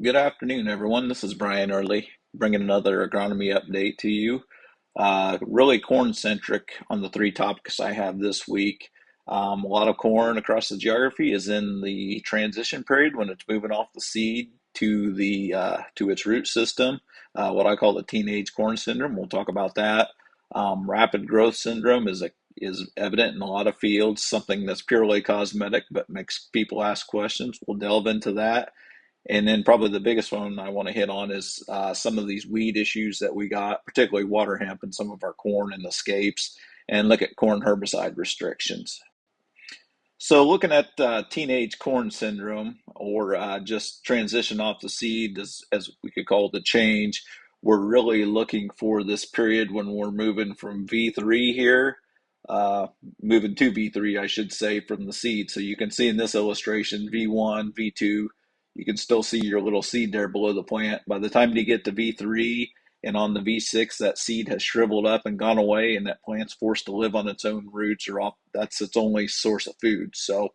Good afternoon, everyone. This is Brian Early, bringing another agronomy update to you. Really corn centric on the three topics I have this week. A lot of corn across the geography is in the transition period when it's moving off the seed to to its root system, what I call the teenage corn syndrome. We'll talk about that. Rapid growth syndrome is evident in a lot of fields, something that's purely cosmetic but makes people ask questions. We'll delve into that. And then probably the biggest one I want to hit on is some of these weed issues that we got, particularly water hemp and some of our corn and escapes, and look at corn herbicide restrictions. So looking at teenage corn syndrome, or just transition off the seed, as we could call it, the change, we're really looking for this period when we're moving from V3 here, uh, moving to V3, I should say, from the seed. So you can see in this illustration, V1, V2, you can still see your little seed there below the plant. By the time you get to V3, and on the V6, that seed has shriveled up and gone away, and that plant's forced to live on its own roots, or off, that's its only source of food. So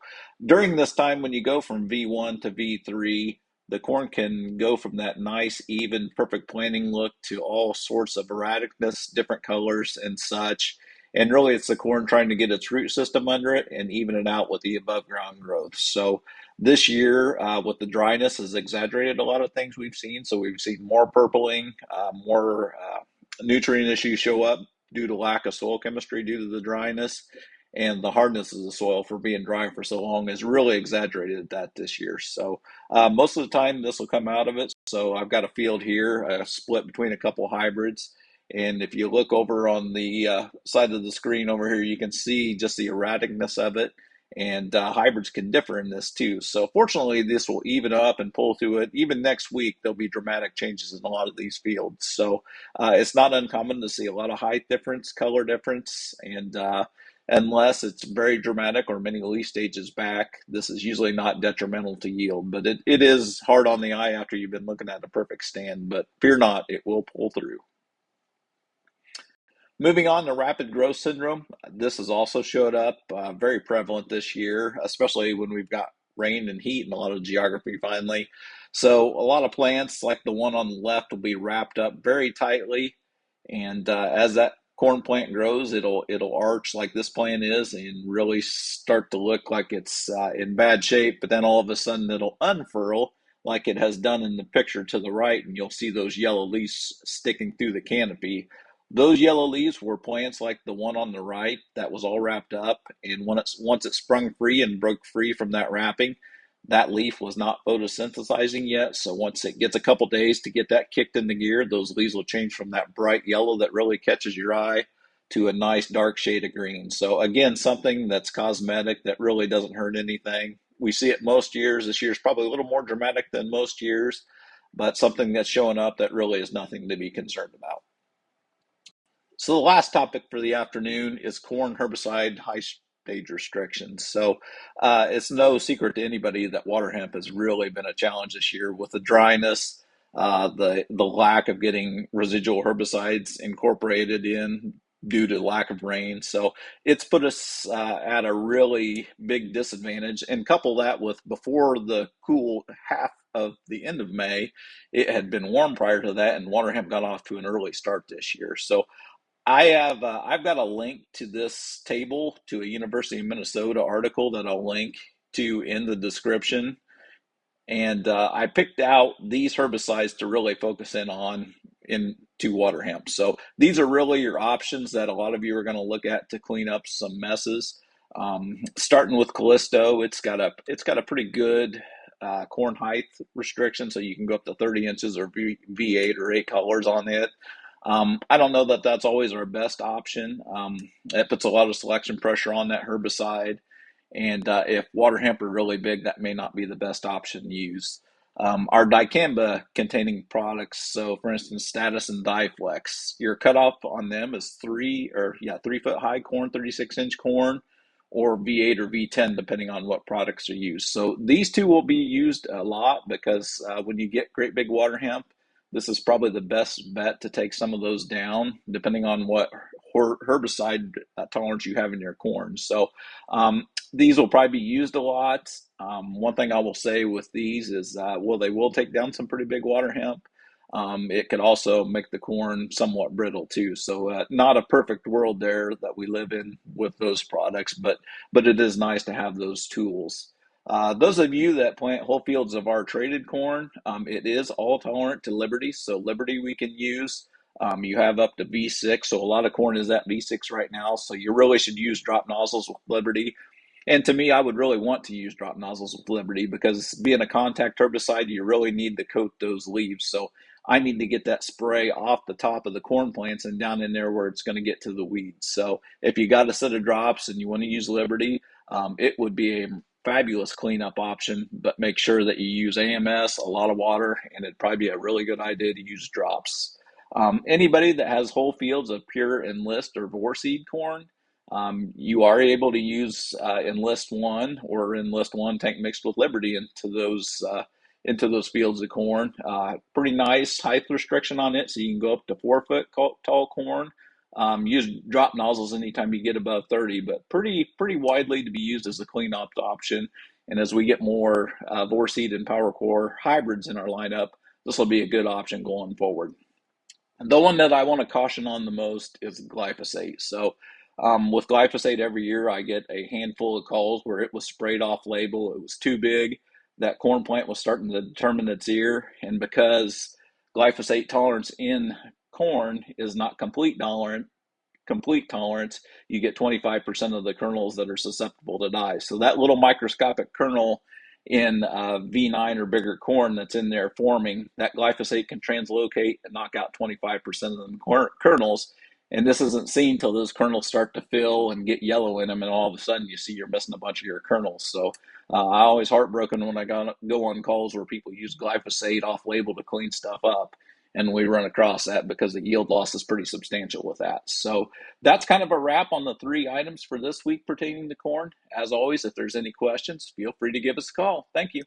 during this time, when you go from V1 to V3, the corn can go from that nice, even, perfect planting look to all sorts of erraticness, different colors, and such. And really, it's the corn trying to get its root system under it and even it out with the above ground growth. So this year, with the dryness, has exaggerated a lot of things we've seen. So we've seen more purpling, more nutrient issues show up due to lack of soil chemistry due to the dryness. And the hardness of the soil for being dry for so long has really exaggerated that this year. So most of the time, this will come out of it. So I've got a field here, split between a couple hybrids. And if you look over on the side of the screen over here, you can see just the erraticness of it, and hybrids can differ in this too. So fortunately, this will even up and pull through it. Even next week, there'll be dramatic changes in a lot of these fields. So it's not uncommon to see a lot of height difference, color difference, and unless it's very dramatic or many leaf stages back, this is usually not detrimental to yield. But it is hard on the eye after you've been looking at a perfect stand. But fear not, it will pull through. Moving on to rapid growth syndrome, this has also showed up very prevalent this year, especially when we've got rain and heat in a lot of geography finally. So a lot of plants, like the one on the left, will be wrapped up very tightly, and as that corn plant grows, it'll arch like this plant is, and really start to look like it's in bad shape. But then all of a sudden, it'll unfurl like it has done in the picture to the right, and you'll see those yellow leaves sticking through the canopy. Those yellow leaves were plants like the one on the right that was all wrapped up. And once it sprung free and broke free from that wrapping, that leaf was not photosynthesizing yet. So once it gets a couple days to get that kicked into gear, those leaves will change from that bright yellow that really catches your eye to a nice dark shade of green. So again, something that's cosmetic that really doesn't hurt anything. We see it most years. This year's probably a little more dramatic than most years, but something that's showing up that really is nothing to be concerned about. So the last topic for the afternoon is corn herbicide high stage restrictions. So it's no secret to anybody that water hemp has really been a challenge this year with the dryness, the lack of getting residual herbicides incorporated in due to lack of rain. So it's put us at a really big disadvantage. And couple that with before the cool half of the end of May, it had been warm prior to that, and water hemp got off to an early start this year. So I've got a link to this table to a University of Minnesota article that I'll link to in the description. And I picked out these herbicides to really focus in on into water hemp. So these are really your options that a lot of you are going to look at to clean up some messes. Starting with Callisto, it's got a pretty good corn height restriction, so you can go up to 30 inches or V8 or 8 colors on it. I don't know that that's always our best option. It puts a lot of selection pressure on that herbicide. And if water hemp are really big, that may not be the best option to use. Our dicamba containing products, so for instance, Status and Diflex, your cutoff on them is 3 foot high corn, 36-inch corn, or V8 or V10, depending on what products are used. So these two will be used a lot because when you get great big water hemp, this is probably the best bet to take some of those down, depending on what herbicide tolerance you have in your corn. So These will probably be used a lot. One thing I will say with these is, well, they will take down some pretty big water hemp. It could also make the corn somewhat brittle too. So not a perfect world there that we live in with those products, but it is nice to have those tools. Those of you that plant whole fields of our traded corn, it is all tolerant to Liberty. So Liberty we can use. You have up to V6, so a lot of corn is at V6 right now. So you really should use drop nozzles with Liberty. And to me, I would really want to use drop nozzles with Liberty because being a contact herbicide, you really need to coat those leaves. So I need to get that spray off the top of the corn plants and down in there where it's going to get to the weeds. So if you got a set of drops and you want to use Liberty, it would be a fabulous cleanup option, but make sure that you use AMS, a lot of water, and it'd probably be a really good idea to use drops. Anybody that has whole fields of pure enlist or vorseed corn, you are able to use Enlist One or Enlist One tank mixed with Liberty into those fields of corn. Pretty nice height restriction on it, so you can go up to 4 foot tall corn. Use drop nozzles anytime you get above 30, but pretty widely to be used as a cleanup option. And as we get more Vorseed and Power Core hybrids in our lineup, this will be a good option going forward. The one that I want to caution on the most is glyphosate. So, with glyphosate every year, I get a handful of calls where it was sprayed off label. It was too big. That corn plant was starting to determine its ear. And because glyphosate tolerance in corn is not complete tolerance, you get 25% of the kernels that are susceptible to die. So that little microscopic kernel in V9 or bigger corn that's in there forming, that glyphosate can translocate and knock out 25% of them kernels. And this isn't seen till those kernels start to fill and get yellow in them, and all of a sudden you see you're missing a bunch of your kernels. So I always heartbroken when I go on calls where people use glyphosate off label to clean stuff up, and we run across that because the yield loss is pretty substantial with that. So that's kind of a wrap on the 3 items for this week pertaining to corn. As always, if there's any questions, feel free to give us a call. Thank you.